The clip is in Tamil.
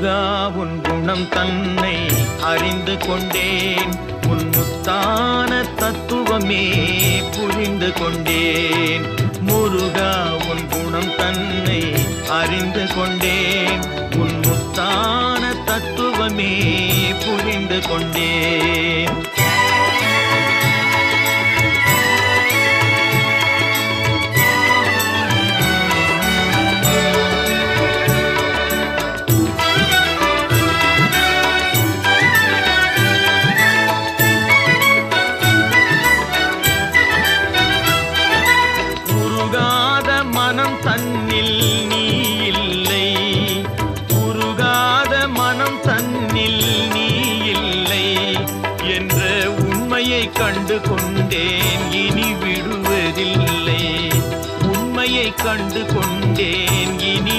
முருகா உன் குணம் தன்னை அறிந்து கொண்டேன், உன் முத்தான தத்துவமே புரிந்து கொண்டேன். முருகா உன் குணம் தன்னை அறிந்து கொண்டேன், உன் முத்தான தத்துவமே புரிந்து கொண்டேன். மனம் தன்னில் நீ இல்லை, உருகாத மனம் தன்னில் நீ இல்லை என்ற உண்மையை கண்டு கொண்டேன், இனி விடுவதில்லை. உண்மையை கண்டு கொண்டேன், இனி